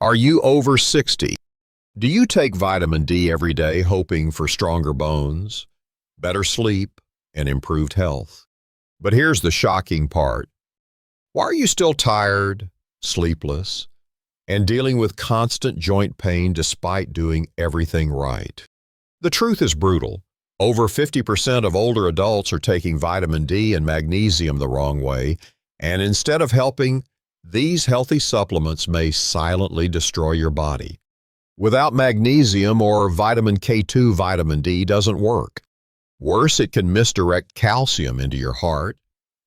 Are you over 60? Do you take vitamin D every day hoping for stronger bones, better sleep, and improved health? But here's the shocking part. Why are you still tired, sleepless, and dealing with constant joint pain despite doing everything right? The truth is brutal. Over 50% of older adults are taking vitamin D and magnesium the wrong way, and instead of helping, these healthy supplements may silently destroy your body. Without magnesium or vitamin K2, vitamin D doesn't work. Worse, it can misdirect calcium into your heart,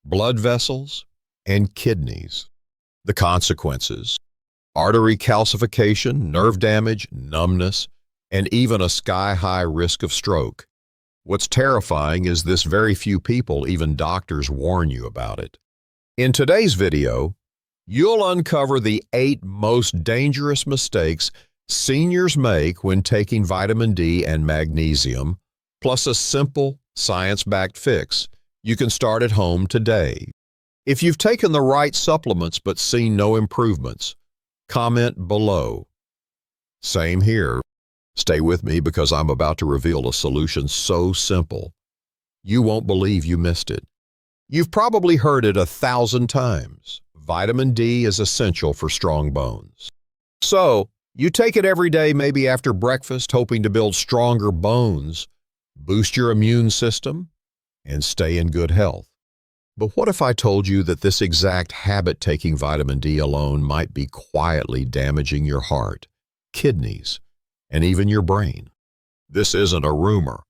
blood vessels, and kidneys. The consequences: artery calcification, nerve damage, numbness, and even a sky-high risk of stroke. What's terrifying is this very few people, even doctors, warn you about it. In today's video, you'll uncover the 8 most dangerous mistakes seniors make when taking vitamin D and magnesium, plus a simple, science-backed fix you can start at home today. If you've taken the right supplements but seen no improvements, comment below. Same here. Stay with me because I'm about to reveal a solution so simple, you won't believe you missed it. You've probably heard it 1,000 times. Vitamin D is essential for strong bones. So, you take it every day, maybe after breakfast, hoping to build stronger bones, boost your immune system, and stay in good health. But what if I told you that this exact habit, taking vitamin D alone, might be quietly damaging your heart, kidneys, and even your brain? This isn't a rumor.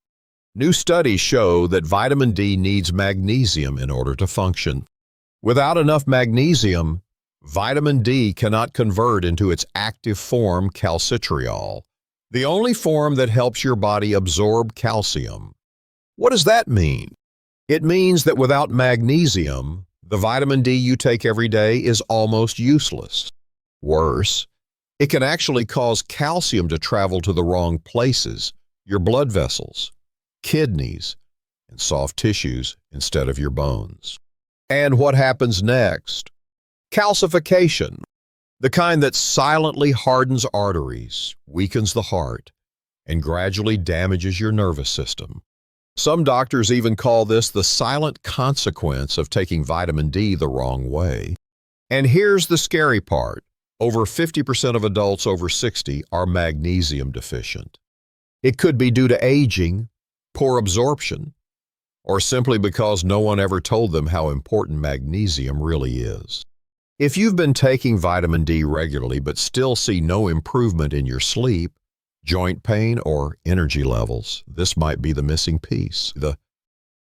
New studies show that vitamin D needs magnesium in order to function. Without enough magnesium, vitamin D cannot convert into its active form, calcitriol, the only form that helps your body absorb calcium. What does that mean? It means that without magnesium, the vitamin D you take every day is almost useless. Worse, it can actually cause calcium to travel to the wrong places, your blood vessels, kidneys, and soft tissues instead of your bones. And what happens next? Calcification, the kind that silently hardens arteries, weakens the heart, and gradually damages your nervous system. Some doctors even call this the silent consequence of taking vitamin D the wrong way. And here's the scary part. Over 50% of adults over 60 are magnesium deficient. It could be due to aging, poor absorption, or simply because no one ever told them how important magnesium really is. If you've been taking vitamin D regularly but still see no improvement in your sleep, joint pain, or energy levels, this might be the missing piece.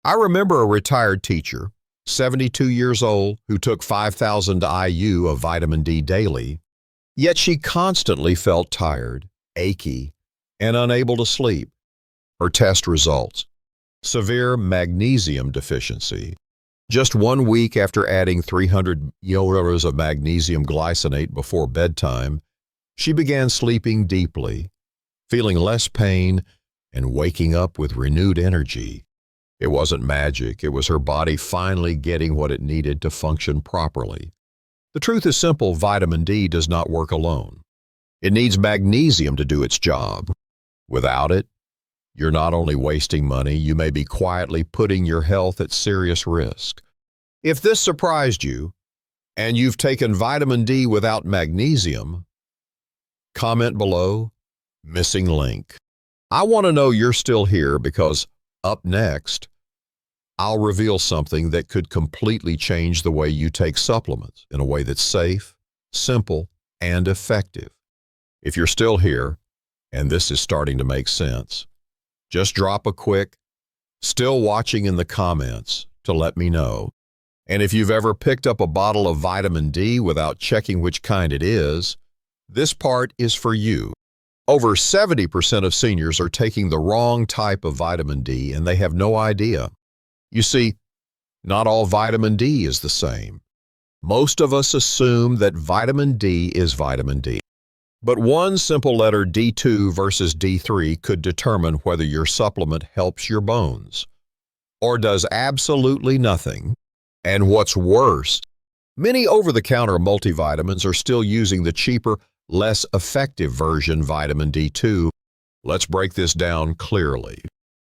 I remember a retired teacher, 72 years old, who took 5,000 IU of vitamin D daily, yet she constantly felt tired, achy, and unable to sleep. Her test results: severe magnesium deficiency. Just 1 week after adding 300 milligrams of magnesium glycinate before bedtime, she began sleeping deeply, feeling less pain, and waking up with renewed energy. It wasn't magic, it was her body finally getting what it needed to function properly. The truth is simple: vitamin D does not work alone. It needs magnesium to do its job. Without it, you're not only wasting money, you may be quietly putting your health at serious risk. If this surprised you, and you've taken vitamin D without magnesium, comment below, missing link. I want to know you're still here because up next, I'll reveal something that could completely change the way you take supplements in a way that's safe, simple, and effective. If you're still here, and this is starting to make sense, just drop a quick "still watching" in the comments to let me know. And if you've ever picked up a bottle of vitamin D without checking which kind it is, this part is for you. Over 70% of seniors are taking the wrong type of vitamin D and they have no idea. You see, not all vitamin D is the same. Most of us assume that vitamin D is vitamin D. But one simple letter, D2 versus D3, could determine whether your supplement helps your bones or does absolutely nothing. And what's worse, many over-the-counter multivitamins are still using the cheaper, less effective version vitamin D2. Let's break this down clearly.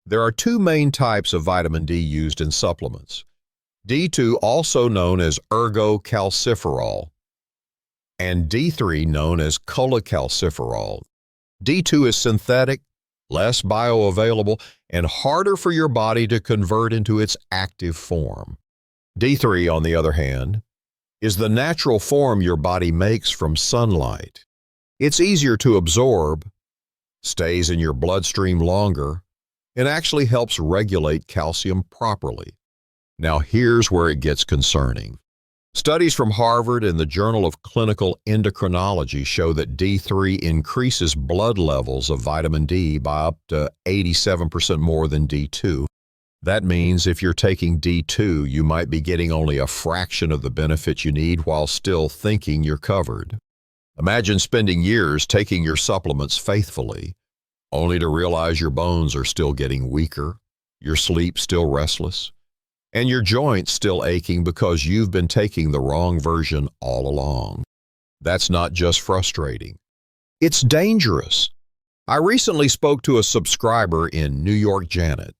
There are two main types of vitamin D used in supplements. D2, also known as ergocalciferol, and D3, known as cholecalciferol. D2 is synthetic, less bioavailable, and harder for your body to convert into its active form. D3, on the other hand, is the natural form your body makes from sunlight. It's easier to absorb, stays in your bloodstream longer, and actually helps regulate calcium properly. Now here's where it gets concerning. Studies from Harvard and the Journal of Clinical Endocrinology show that D3 increases blood levels of vitamin D by up to 87% more than D2. That means if you're taking D2, you might be getting only a fraction of the benefits you need while still thinking you're covered. Imagine spending years taking your supplements faithfully, only to realize your bones are still getting weaker, your sleep still restless, and your joints still aching because you've been taking the wrong version all along. That's not just frustrating. It's dangerous. I recently spoke to a subscriber in New York, Janet,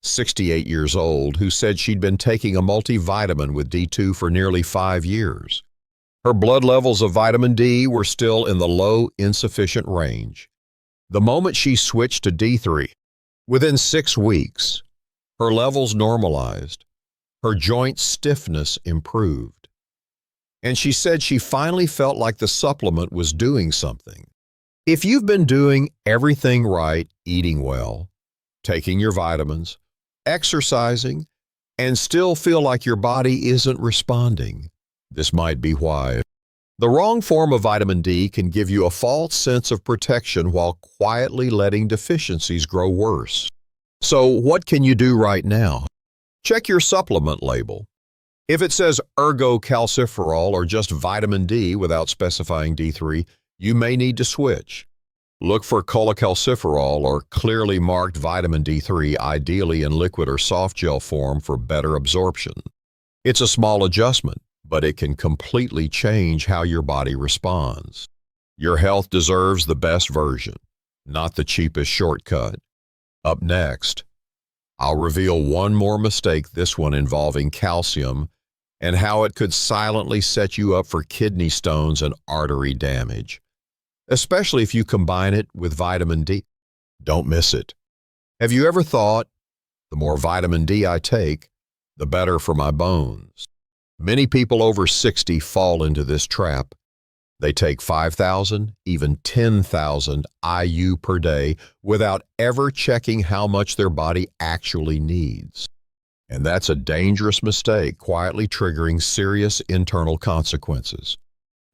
68 years old, who said she'd been taking a multivitamin with D2 for nearly 5 years. Her blood levels of vitamin D were still in the low, insufficient range. The moment she switched to D3, within 6 weeks, her levels normalized. Her joint stiffness improved. And she said she finally felt like the supplement was doing something. If you've been doing everything right, eating well, taking your vitamins, exercising, and still feel like your body isn't responding, this might be why. The wrong form of vitamin D can give you a false sense of protection while quietly letting deficiencies grow worse. So what can you do right now? Check your supplement label. If it says ergocalciferol or just vitamin D without specifying D3, you may need to switch. Look for cholecalciferol or clearly marked vitamin D3, ideally in liquid or soft gel form for better absorption. It's a small adjustment, but it can completely change how your body responds. Your health deserves the best version, not the cheapest shortcut. Up next, I'll reveal one more mistake, this one involving calcium, and how it could silently set you up for kidney stones and artery damage, especially if you combine it with vitamin D. Don't miss it. Have you ever thought, the more vitamin D I take, the better for my bones? Many people over 60 fall into this trap. They take 5,000, even 10,000 IU per day without ever checking how much their body actually needs. And that's a dangerous mistake, quietly triggering serious internal consequences.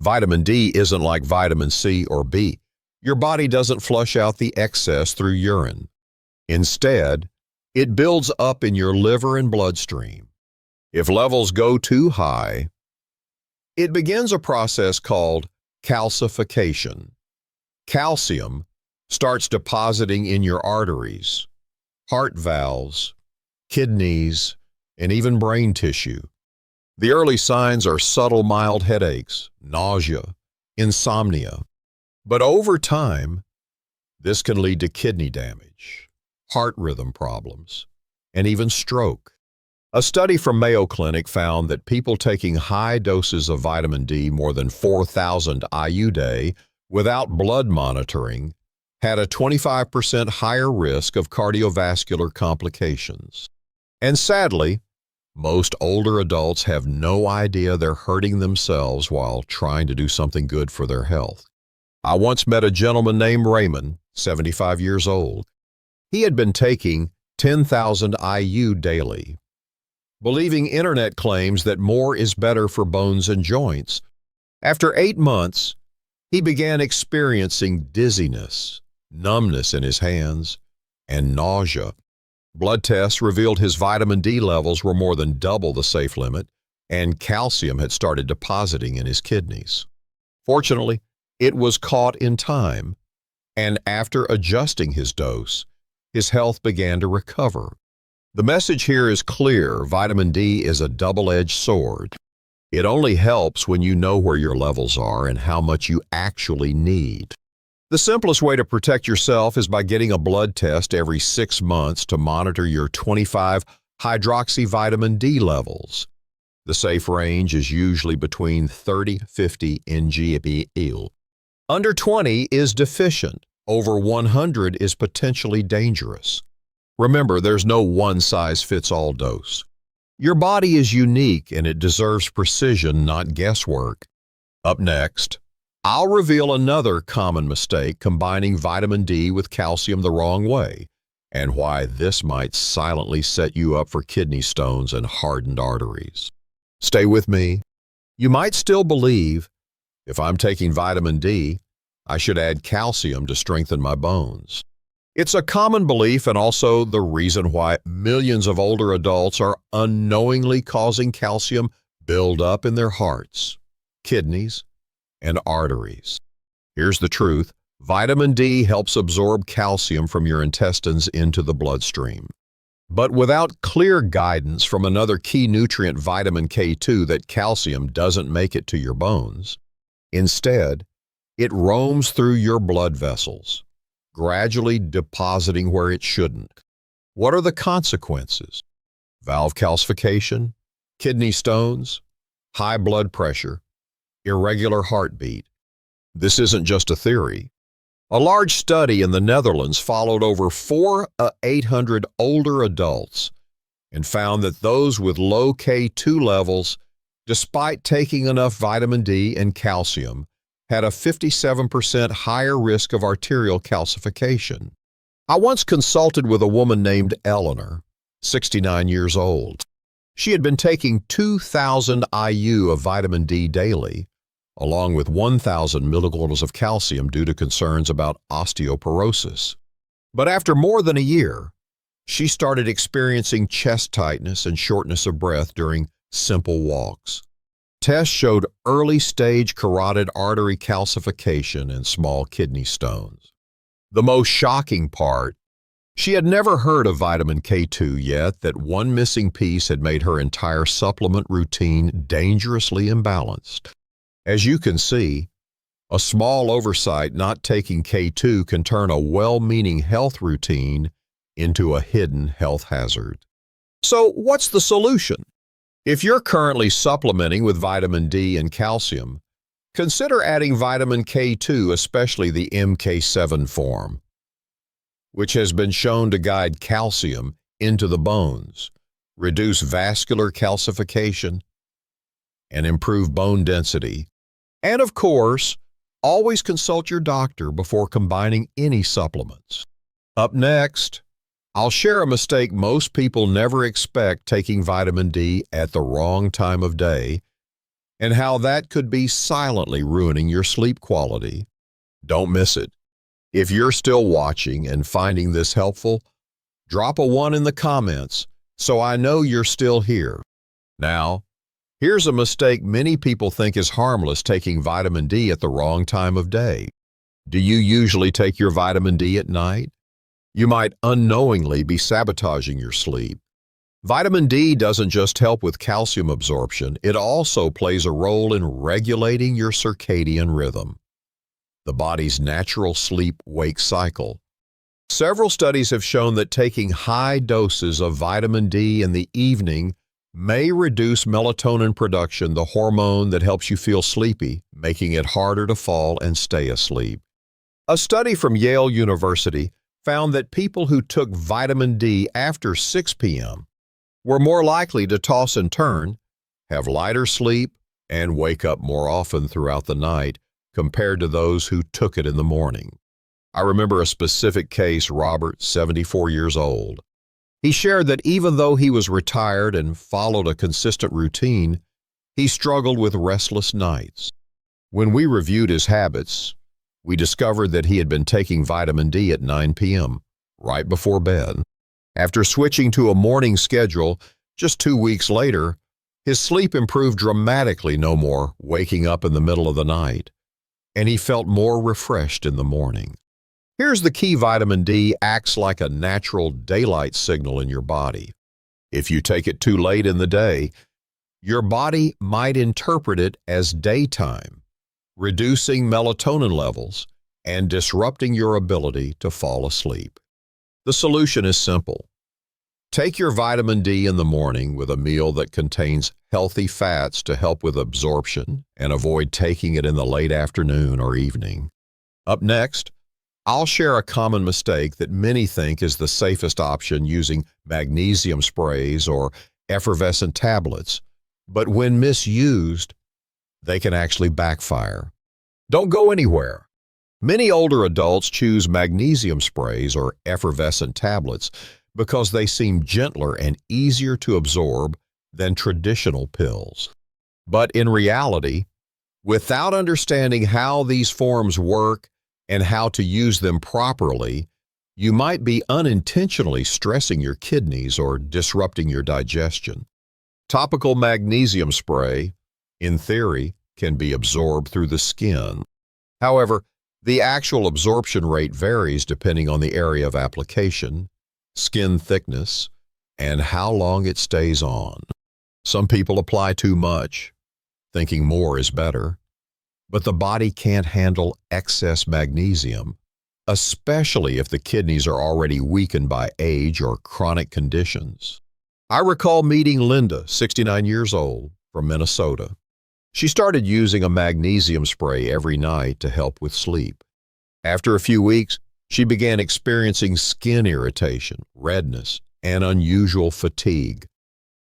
Vitamin D isn't like vitamin C or B. Your body doesn't flush out the excess through urine. Instead, it builds up in your liver and bloodstream. If levels go too high, it begins a process called calcification. Calcium starts depositing in your arteries, heart valves, kidneys, and even brain tissue. The early signs are subtle mild headaches, nausea, insomnia. But over time, this can lead to kidney damage, heart rhythm problems, and even stroke. A study from Mayo Clinic found that people taking high doses of vitamin D, more than 4,000 IU day, without blood monitoring, had a 25% higher risk of cardiovascular complications. And sadly, most older adults have no idea they're hurting themselves while trying to do something good for their health. I once met a gentleman named Raymond, 75 years old. He had been taking 10,000 IU daily, believing internet claims that more is better for bones and joints. After 8 months, he began experiencing dizziness, numbness in his hands, and nausea. Blood tests revealed his vitamin D levels were more than double the safe limit, and calcium had started depositing in his kidneys. Fortunately, it was caught in time, and after adjusting his dose, his health began to recover. The message here is clear: vitamin D is a double-edged sword. It only helps when you know where your levels are and how much you actually need. The simplest way to protect yourself is by getting a blood test every 6 months to monitor your 25 hydroxyvitamin D levels. The safe range is usually between 30-50 ng/ml. Under 20 is deficient. Over 100 is potentially dangerous. Remember, there's no one-size-fits-all dose. Your body is unique and it deserves precision, not guesswork. Up next, I'll reveal another common mistake combining vitamin D with calcium the wrong way, and why this might silently set you up for kidney stones and hardened arteries. Stay with me. You might still believe, if I'm taking vitamin D, I should add calcium to strengthen my bones. It's a common belief and also the reason why millions of older adults are unknowingly causing calcium buildup in their hearts, kidneys, and arteries. Here's the truth. Vitamin D helps absorb calcium from your intestines into the bloodstream. But without clear guidance from another key nutrient, vitamin K2, that calcium doesn't make it to your bones. Instead, it roams through your blood vessels, gradually depositing where it shouldn't. What are the consequences? Valve calcification, kidney stones, high blood pressure, irregular heartbeat. This isn't just a theory. A large study in the Netherlands followed over 800 older adults and found that those with low K2 levels, despite taking enough vitamin D and calcium, had a 57% higher risk of arterial calcification. I once consulted with a woman named Eleanor, 69 years old. She had been taking 2,000 IU of vitamin D daily, along with 1,000 milligrams of calcium due to concerns about osteoporosis. But after more than a year, she started experiencing chest tightness and shortness of breath during simple walks. Tests showed early-stage carotid artery calcification and small kidney stones. The most shocking part, she had never heard of vitamin K2 yet, that one missing piece had made her entire supplement routine dangerously imbalanced. As you can see, a small oversight not taking K2 can turn a well-meaning health routine into a hidden health hazard. So what's the solution? If you're currently supplementing with vitamin D and calcium, consider adding vitamin K2, especially the MK7 form, which has been shown to guide calcium into the bones, reduce vascular calcification, and improve bone density. And of course, always consult your doctor before combining any supplements. Up next, I'll share a mistake most people never expect taking vitamin D at the wrong time of day, and how that could be silently ruining your sleep quality. Don't miss it. If you're still watching and finding this helpful, drop a 1 in the comments so I know you're still here. Now, here's a mistake many people think is harmless, taking vitamin D at the wrong time of day. Do you usually take your vitamin D at night? You might unknowingly be sabotaging your sleep. Vitamin D doesn't just help with calcium absorption, it also plays a role in regulating your circadian rhythm, the body's natural sleep-wake cycle. Several studies have shown that taking high doses of vitamin D in the evening may reduce melatonin production, the hormone that helps you feel sleepy, making it harder to fall and stay asleep. A study from Yale University found that people who took vitamin D after 6 p.m. were more likely to toss and turn, have lighter sleep, and wake up more often throughout the night compared to those who took it in the morning. I remember a specific case, Robert, 74 years old. He shared that even though he was retired and followed a consistent routine, he struggled with restless nights. When we reviewed his habits, we discovered that he had been taking vitamin D at 9 p.m., right before bed. After switching to a morning schedule, just 2 weeks later, his sleep improved dramatically, no more waking up in the middle of the night, and he felt more refreshed in the morning. Here's the key: vitamin D acts like a natural daylight signal in your body. If you take it too late in the day, your body might interpret it as daytime, reducing melatonin levels and disrupting your ability to fall asleep. The solution is simple. Take your vitamin D in the morning with a meal that contains healthy fats to help with absorption, and avoid taking it in the late afternoon or evening. Up next, I'll share a common mistake that many think is the safest option, using magnesium sprays or effervescent tablets, but when misused, they can actually backfire. Don't go anywhere. Many older adults choose magnesium sprays or effervescent tablets because they seem gentler and easier to absorb than traditional pills. But in reality, without understanding how these forms work and how to use them properly, you might be unintentionally stressing your kidneys or disrupting your digestion. Topical magnesium spray, in theory, can be absorbed through the skin. However, the actual absorption rate varies depending on the area of application, skin thickness, and how long it stays on. Some people apply too much, thinking more is better, but the body can't handle excess magnesium, especially if the kidneys are already weakened by age or chronic conditions. I recall meeting Linda, 69 years old, from Minnesota. She started using a magnesium spray every night to help with sleep. After a few weeks, she began experiencing skin irritation, redness, and unusual fatigue.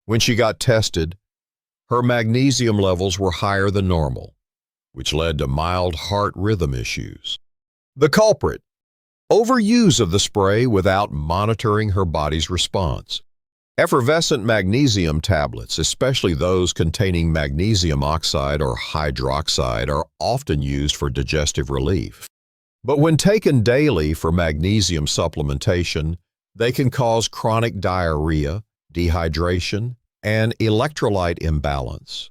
When she got tested, her magnesium levels were higher than normal, which led to mild heart rhythm issues. The culprit: overuse of the spray without monitoring her body's response. Effervescent magnesium tablets, especially those containing magnesium oxide or hydroxide, are often used for digestive relief. But when taken daily for magnesium supplementation, they can cause chronic diarrhea, dehydration, and electrolyte imbalance,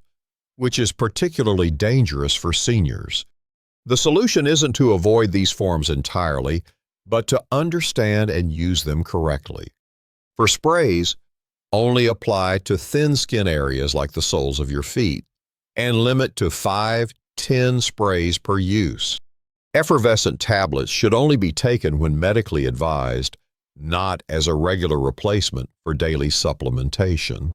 which is particularly dangerous for seniors. The solution isn't to avoid these forms entirely, but to understand and use them correctly. For sprays, only apply to thin skin areas like the soles of your feet, and limit to 5-10 sprays per use. Effervescent tablets should only be taken when medically advised, not as a regular replacement for daily supplementation.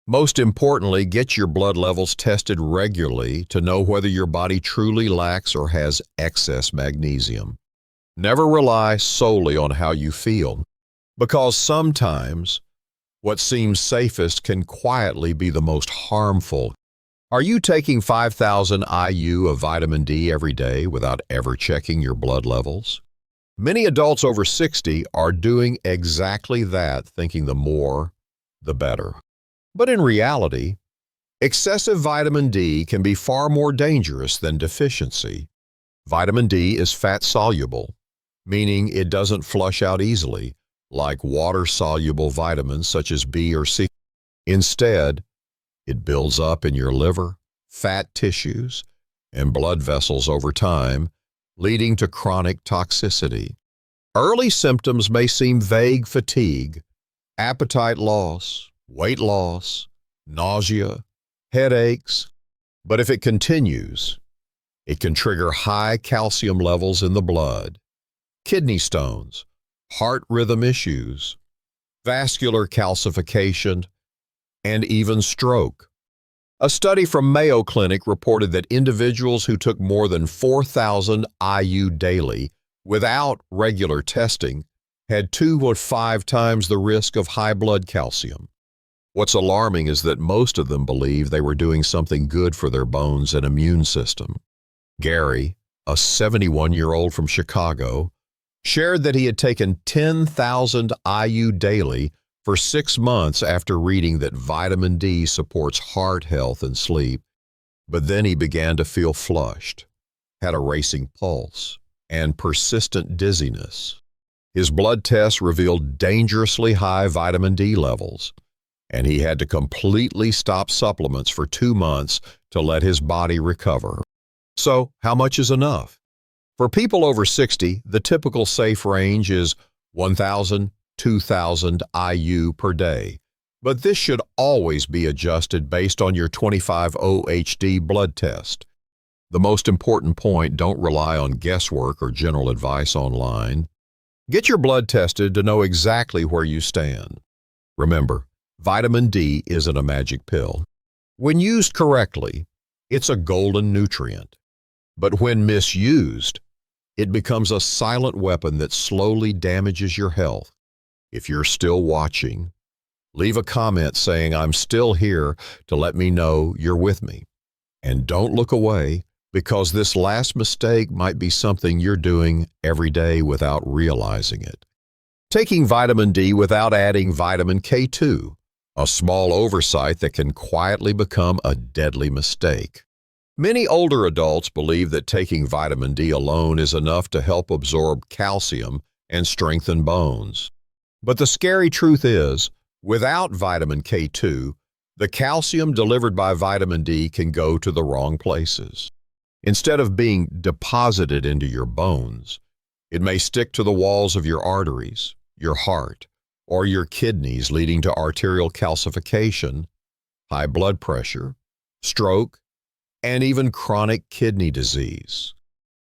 Most importantly, get your blood levels tested regularly to know whether your body truly lacks or has excess magnesium. Never rely solely on how you feel, because sometimes what seems safest can quietly be the most harmful. Are you taking 5,000 IU of vitamin D every day without ever checking your blood levels? Many adults over 60 are doing exactly that, thinking the more, the better. But in reality, excessive vitamin D can be far more dangerous than deficiency. Vitamin D is fat-soluble, meaning it doesn't flush out easily, like water-soluble vitamins such as B or C. Instead, it builds up in your liver, fat tissues, and blood vessels over time, leading to chronic toxicity. Early symptoms may seem vague: fatigue, appetite loss, weight loss, nausea, headaches, but if it continues, it can trigger high calcium levels in the blood, kidney stones, heart rhythm issues, vascular calcification, and even stroke. A study from Mayo Clinic reported that individuals who took more than 4,000 IU daily without regular testing had 2 to 5 times the risk of high blood calcium. What's alarming is that most of them believed they were doing something good for their bones and immune system. Gary, a 71-year-old from Chicago, shared that he had taken 10,000 IU daily for 6 months after reading that vitamin D supports heart health and sleep, but then he began to feel flushed, had a racing pulse, and persistent dizziness. His blood tests revealed dangerously high vitamin D levels, and he had to completely stop supplements for 2 months to let his body recover. So, how much is enough? For people over 60, the typical safe range is 1,000–2,000 IU per day, But this should always be adjusted based on your 25-OHD blood test. The most important point, don't rely on guesswork or general advice online. Get your blood tested to know exactly where you stand. Remember, vitamin D isn't a magic pill. When used correctly, it's a golden nutrient. But when misused, it becomes a silent weapon that slowly damages your health. If you're still watching, leave a comment saying, "I'm still here," to let me know you're with me. And don't look away, because this last mistake might be something you're doing every day without realizing it. Taking vitamin D without adding vitamin K2, a small oversight that can quietly become a deadly mistake. Many older adults believe that taking vitamin D alone is enough to help absorb calcium and strengthen bones. But the scary truth is, without vitamin K2, the calcium delivered by vitamin D can go to the wrong places. Instead of being deposited into your bones, it may stick to the walls of your arteries, your heart, or your kidneys, leading to arterial calcification, high blood pressure, stroke, and even chronic kidney disease.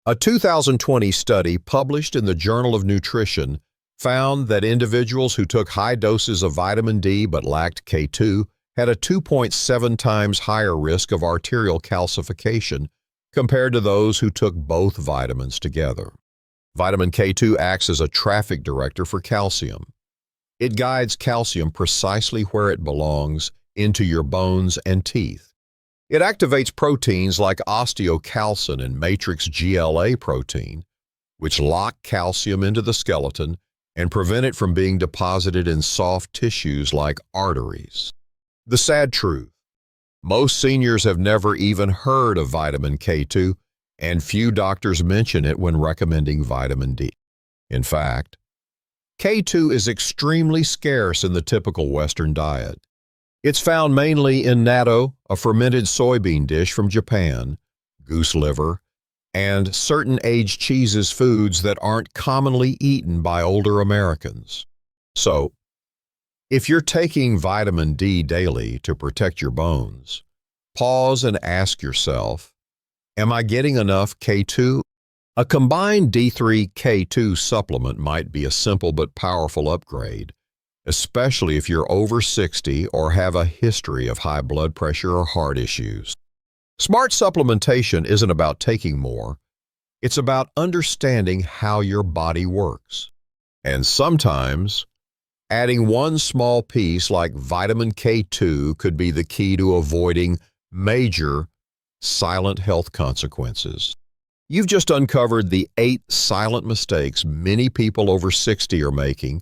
A 2020 study published in the Journal of Nutrition found that individuals who took high doses of vitamin D but lacked K2 had a 2.7 times higher risk of arterial calcification compared to those who took both vitamins together. Vitamin K2 acts as a traffic director for calcium. It guides calcium precisely where it belongs, into your bones and teeth. It activates proteins like osteocalcin and matrix GLA protein, which lock calcium into the skeleton and prevent it from being deposited in soft tissues like arteries. The sad truth: most seniors have never even heard of vitamin K2, and few doctors mention it when recommending vitamin D. In fact, K2 is extremely scarce in the typical Western diet. It's found mainly in natto, a fermented soybean dish from Japan, goose liver, and certain aged cheeses, foods that aren't commonly eaten by older Americans. So, if you're taking vitamin D daily to protect your bones, pause and ask yourself, am I getting enough K2? A combined D3-K2 supplement might be a simple but powerful upgrade, especially if you're over 60 or have a history of high blood pressure or heart issues. Smart supplementation isn't about taking more. It's about understanding how your body works. And sometimes, adding one small piece like vitamin K2 could be the key to avoiding major silent health consequences. You've just uncovered the 8 silent mistakes many people over 60 are making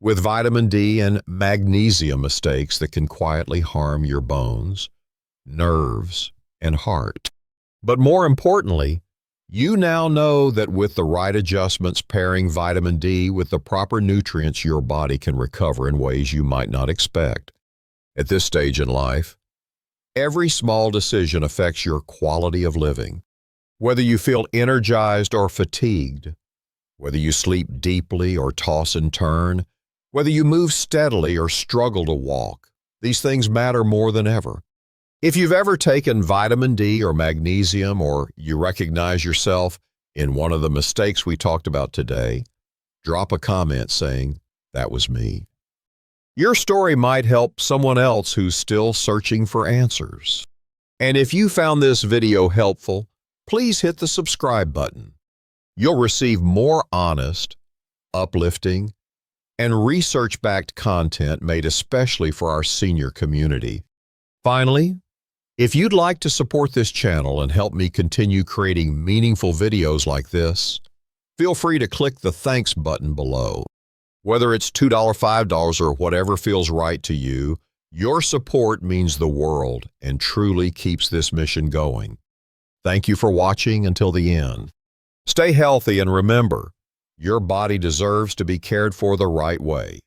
with vitamin D and magnesium mistakes that can quietly harm your bones, nerves, and heart. But more importantly, you now know that with the right adjustments pairing vitamin D with the proper nutrients, your body can recover in ways you might not expect. At this stage in life, every small decision affects your quality of living. Whether you feel energized or fatigued, whether you sleep deeply or toss and turn, whether you move steadily or struggle to walk, these things matter more than ever. If you've ever taken vitamin D or magnesium, or you recognize yourself in one of the mistakes we talked about today, drop a comment saying, "That was me." Your story might help someone else who's still searching for answers. And if you found this video helpful, please hit the subscribe button. You'll receive more honest, uplifting, and research-backed content made especially for our senior community. Finally, if you'd like to support this channel and help me continue creating meaningful videos like this, feel free to click the thanks button below. Whether it's $2, $5, or whatever feels right to you, your support means the world and truly keeps this mission going. Thank you for watching until the end. Stay healthy and remember, your body deserves to be cared for the right way.